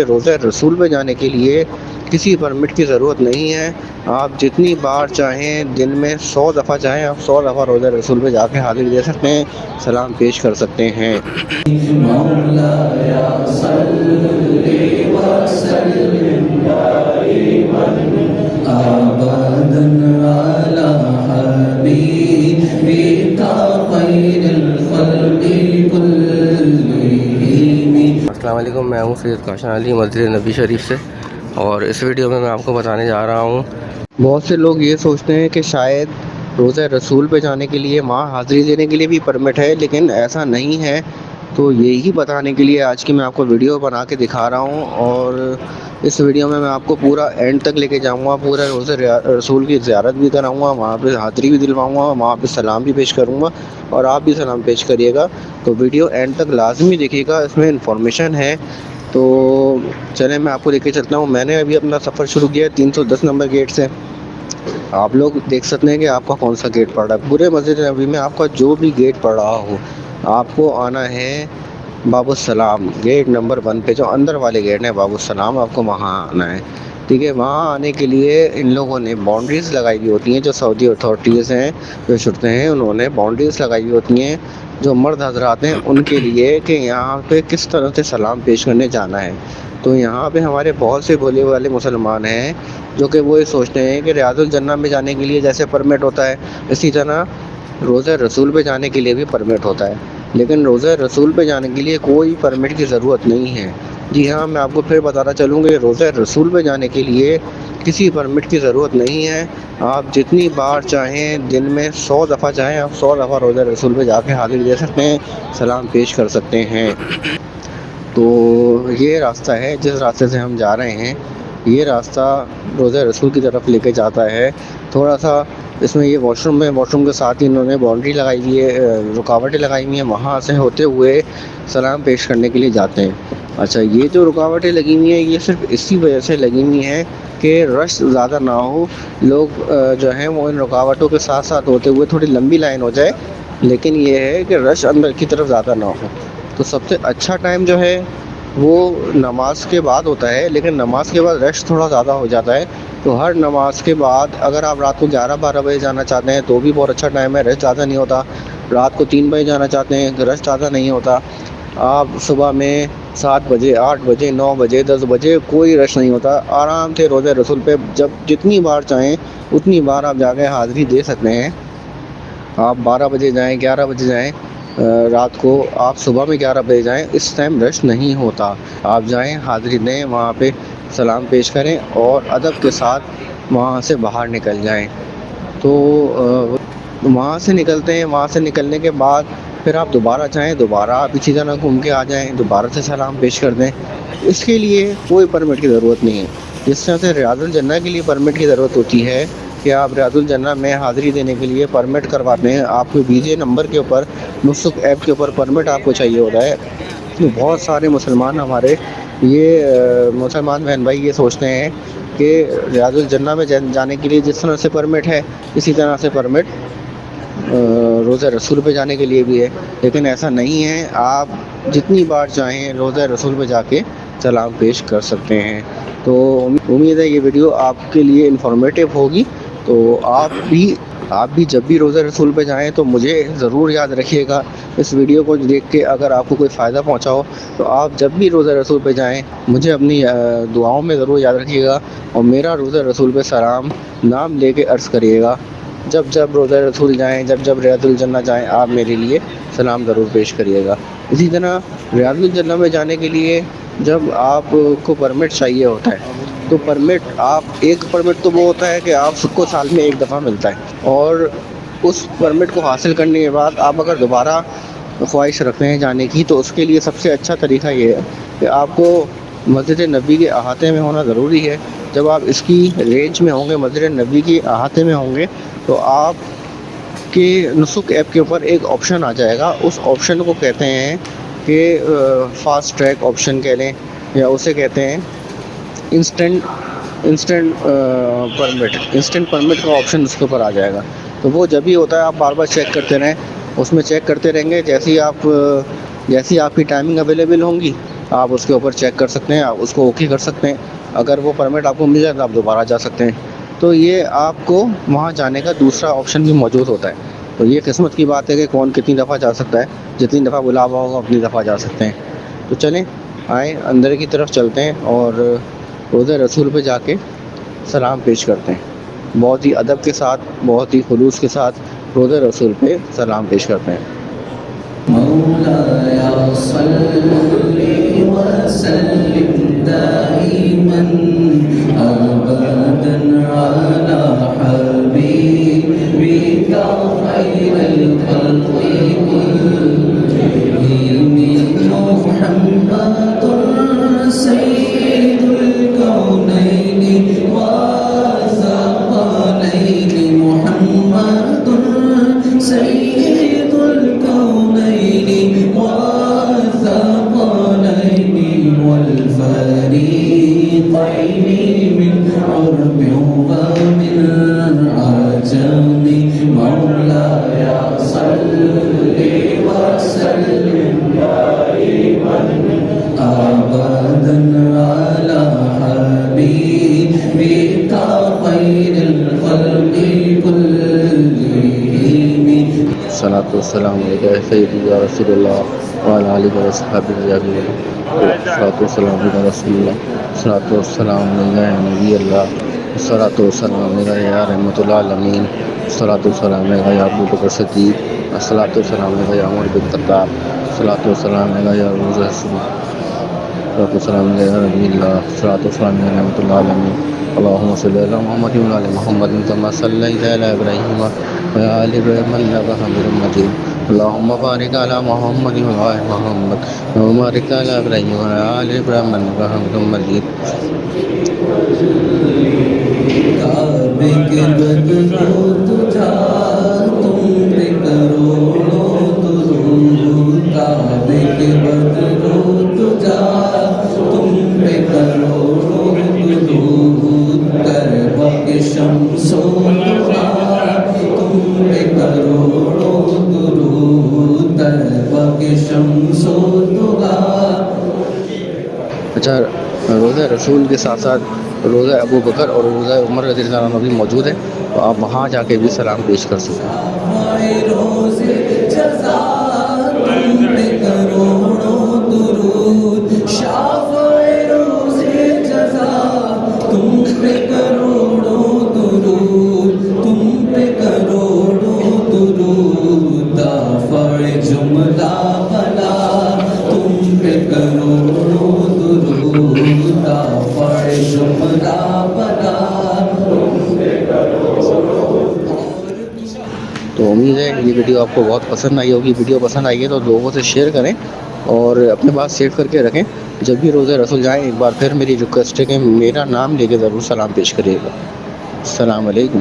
روزہ رسول پہ جانے کے لیے کسی پرمٹ کی ضرورت نہیں ہے۔ آپ جتنی بار چاہیں، دن میں 100 دفعہ چاہیں، آپ 100 دفعہ روزہ رسول پہ جا کے حاضری دے سکتے ہیں، سلام پیش کر سکتے ہیں۔ السلام علیکم، میں ہوں سید کاشان علی مسجد نبی شریف سے، اور اس ویڈیو میں آپ کو بتانے جا رہا ہوں، بہت سے لوگ یہ سوچتے ہیں کہ شاید روزہ رسول پہ جانے کے لیے وہاں حاضری دینے کے لیے بھی پرمٹ ہے، لیکن ایسا نہیں ہے۔ تو یہی بتانے کے لیے آج کی میں آپ کو ویڈیو بنا کے دکھا رہا ہوں، اور اس ویڈیو میں آپ کو پورا اینڈ تک لے کے جاؤں گا، پورا روزہ رسول کی زیارت بھی کراؤں گا، وہاں پہ حاضری بھی دلواؤں گا، وہاں پہ سلام بھی پیش کروں گا، اور آپ بھی سلام پیش کریے گا۔ تو ویڈیو اینڈ تک لازمی دیکھیے گا، اس میں انفارمیشن ہے۔ تو چلیں میں آپ کو لے کے چلتا ہوں۔ میں نے ابھی اپنا سفر شروع کیا ہے 310 نمبر گیٹ سے۔ آپ لوگ دیکھ سکتے ہیں کہ آپ کا کون سا گیٹ پڑ رہا ہے۔ پورے مسجد نبوی میں آپ کا جو بھی گیٹ پڑ رہا ہو، آپ کو آنا ہے باب السلام، گیٹ نمبر 1 پہ، جو اندر والے گیٹ ہیں باب السلام، آپ کو وہاں آنا ہے، ٹھیک ہے۔ وہاں آنے کے لیے ان لوگوں نے باؤنڈریز لگائی ہوئی ہوتی ہیں، جو سعودی اتھارٹیز ہیں، جو شرطیں ہیں، انہوں نے باؤنڈریز لگائی ہوئی ہوتی ہیں جو مرد حضرات ہیں ان کے لیے، کہ یہاں پہ کس طرح سے سلام پیش کرنے جانا ہے۔ تو یہاں پہ ہمارے بہت سے بھولے والے مسلمان ہیں جو کہ وہ یہ سوچتے ہیں کہ ریاض الجنہ میں جانے کے لیے جیسے پرمٹ ہوتا ہے، اسی طرح روزہ رسول پہ جانے کے لیے بھی پرمٹ ہوتا ہے، لیکن روزہ رسول پہ جانے کے لیے کوئی پرمٹ کی ضرورت نہیں ہے۔ جی ہاں، میں آپ کو پھر بتانا چلوں کہ روزہ رسول پہ جانے کے لیے کسی پرمٹ کی ضرورت نہیں ہے۔ آپ جتنی بار چاہیں، دن میں 100 دفعہ چاہیں، آپ 100 دفعہ روزہ رسول پہ جا کے حاضری دے سکتے ہیں، سلام پیش کر سکتے ہیں۔ تو یہ راستہ ہے جس راستے سے ہم جا رہے ہیں، یہ راستہ روزہ رسول کی طرف لے کے جاتا ہے۔ تھوڑا سا اس میں یہ واش روم ہے، واش روم کے ساتھ ہی انہوں نے باؤنڈری لگائی ہوئی ہے، رکاوٹیں لگائی ہوئی ہیں، وہاں سے ہوتے ہوئے سلام پیش کرنے کے لیے جاتے ہیں۔ اچھا، یہ جو رکاوٹیں لگی ہوئی ہیں یہ صرف اسی وجہ سے لگی ہوئی ہیں کہ رش زیادہ نہ ہو، لوگ جو ہیں وہ ان رکاوٹوں کے ساتھ ساتھ ہوتے ہوئے تھوڑی لمبی لائن ہو جائے، لیکن یہ ہے کہ رش اندر کی طرف زیادہ نہ ہو۔ تو سب سے اچھا ٹائم جو ہے وہ نماز کے بعد ہوتا ہے، لیکن نماز کے بعد رش تھوڑا زیادہ ہو جاتا ہے۔ تو ہر نماز کے بعد اگر آپ رات کو 11-12 بجے جانا چاہتے ہیں تو بھی بہت اچھا ٹائم ہے، رش زیادہ نہیں ہوتا۔ رات کو 3 بجے جانا چاہتے ہیں تو رش زیادہ نہیں ہوتا۔ آپ صبح میں 7 بجے، 8 بجے، 9 بجے، 10 بجے کوئی رش نہیں ہوتا، آرام سے روزہ رسول پہ جب جتنی بار چاہیں اتنی بار آپ جا کے حاضری دے سکتے ہیں۔ آپ 12 بجے جائیں، 11 بجے جائیں، رات کو آپ صبح میں 11 بجے جائیں، اس ٹائم رش نہیں ہوتا۔ آپ جائیں، حاضری دیں، وہاں پہ سلام پیش کریں اور ادب کے ساتھ وہاں سے باہر نکل جائیں۔ تو وہاں سے نکلتے ہیں، وہاں سے نکلنے کے بعد پھر آپ دوبارہ چاہیں دوبارہ آپ اسی طرح گھوم کے آ جائیں، دوبارہ سے سلام پیش کر دیں۔ اس کے لیے کوئی پرمٹ کی ضرورت نہیں ہے۔ جس طرح سے ریاض الجنہ کے لیے پرمٹ کی ضرورت ہوتی ہے کہ آپ ریاض الجنہ میں حاضری دینے کے لیے پرمٹ کرواتے ہیں، آپ کو بی جے نمبر کے اوپر، نسک ایپ کے اوپر پرمٹ آپ کو چاہیے ہوتا ہے۔ تو بہت سارے مسلمان ہمارے مسلمان بہن بھائی یہ سوچتے ہیں کہ ریاض الجنہ میں جانے کے لیے جس طرح سے پرمٹ ہے اسی طرح سے پرمٹ روزہ رسول پہ جانے کے لیے بھی ہے، لیکن ایسا نہیں ہے۔ آپ جتنی بار چاہیں روزہ رسول پہ جا کے سلام پیش کر سکتے ہیں۔ تو امید ہے یہ ویڈیو آپ کے لیے انفارمیٹیو ہوگی۔ تو آپ بھی جب بھی روزہ رسول پہ جائیں تو مجھے ضرور یاد رکھیے گا۔ اس ویڈیو کو دیکھ کے اگر آپ کو کوئی فائدہ پہنچا ہو تو آپ جب بھی روزہ رسول پہ جائیں مجھے اپنی دعاؤں میں ضرور یاد رکھیے گا، اور میرا روزہ رسول پہ سلام نام لے کے عرض کریے گا۔ جب جب روزہ رسول جائیں، جب جب ریاض الجنہ جائیں، آپ میرے لیے سلام ضرور پیش کریے گا۔ اسی طرح ریاض الجنہ میں جانے کے لیے جب آپ کو پرمٹ چاہیے ہوتا ہے تو ایک پرمٹ تو وہ ہوتا ہے کہ آپ سب کو سال میں ایک دفعہ ملتا ہے، اور اس پرمٹ کو حاصل کرنے کے بعد آپ اگر دوبارہ خواہش رکھتے ہیں جانے کی تو اس کے لیے سب سے اچھا طریقہ یہ ہے کہ آپ کو مسجد نبی کے احاطے میں ہونا ضروری ہے۔ جب آپ اس کی رینج میں ہوں گے، مسجد نبی کے احاطے میں ہوں گے، تو آپ کے نسک ایپ کے اوپر ایک آپشن آ جائے گا۔ اس آپشن کو کہتے ہیں کہ فاسٹ ٹریک آپشن کہہ لیں، یا اسے کہتے ہیں انسٹنٹ پرمٹ کا آپشن اس کے اوپر آ جائے گا۔ تو وہ جب ہی ہوتا ہے، آپ بار بار چیک کرتے رہیں، اس میں چیک کرتے رہیں گے، جیسی آپ کی ٹائمنگ اویلیبل ہوں گی آپ اس کے اوپر چیک کر سکتے ہیں, آپ اس کو اوکے کر سکتے ہیں. اگر وہ پرمٹ آپ کو مل جائے تو آپ دوبارہ جا سکتے ہیں. تو یہ آپ کو وہاں جانے کا دوسرا آپشن بھی موجود ہوتا ہے. تو یہ قسمت کی بات ہے کہ کون کتنی دفعہ جا سکتا ہے. جتنی دفعہ بلاوا ہوگا اتنی دفعہ جا سکتے ہیں. تو چلیں آئیں اندر کی طرف چلتے ہیں اور روضہ رسول پہ جا کے سلام پیش کرتے ہیں. بہت ہی ادب کے ساتھ, بہت ہی خلوص کے ساتھ روضہ رسول پہ سلام پیش کرتے ہیں. مولایا صلی وسلم دائما ابدا علی حبیبک خیر الخلق كلهم محمد سید الکونین والثقلین محمد سید الکونین والثقلین والفریقین من عرب ومن عجم مولاي صل وسلم دائما ابدا على حبيبك خير الخلق كلهم. الصلاة والسلام عليك يا سيدي يا رسول الله وعلى آله وصحبه أجمعين. الصلاة والسلام على رسول الله, الصلاة والسلام على نبي الله, الصلاة والسلام على يا رحمة العالمين, الصلاة والسلام على يا أبو بكر الصديق, الصلاة والسلام على يا عمر بن الخطاب, الصلاة والسلام على يا روضة رسول, الصلاة والسلام على يا نبي الله, الصلاة والسلام على رحمة العالمين. اللهم صل على محمد وعلى محمد كما صليت على إبراهيم وعلى آل إبراهيم إنك حميد مجيد. اللهم بارك على محمد وعلى محمد وبارك على إبراهيم وعلى آل إبراهيم إنك حميد مجيد. کعبے کے بدرو تجھا تم پہ کروڑوں درود, کعبے کے بدرو تجھا تم پہ کروڑوں درود, کربلا کے شمس و ضحیٰ تم پہ کروڑوں درود, کربلا کے شمس و ضحیٰ. اچھا, روضہ رسول کے ساتھ ساتھ روضہ ابو بکر اور روضہ عمر رضی اللہ عنہ بھی موجود ہے, تو آپ وہاں جا کے بھی سلام پیش کر سکتے ہیں. تو امید ہے یہ ویڈیو آپ کو بہت پسند آئی ہوگی. ویڈیو پسند آئی ہے تو لوگوں سے شیئر کریں اور اپنے پاس سیو کر کے رکھیں. جب بھی روضہ رسول جائیں ایک بار پھر میری ریکویسٹ ہے کہ میرا نام لے کے ضرور سلام پیش کریے گا. السلام علیکم.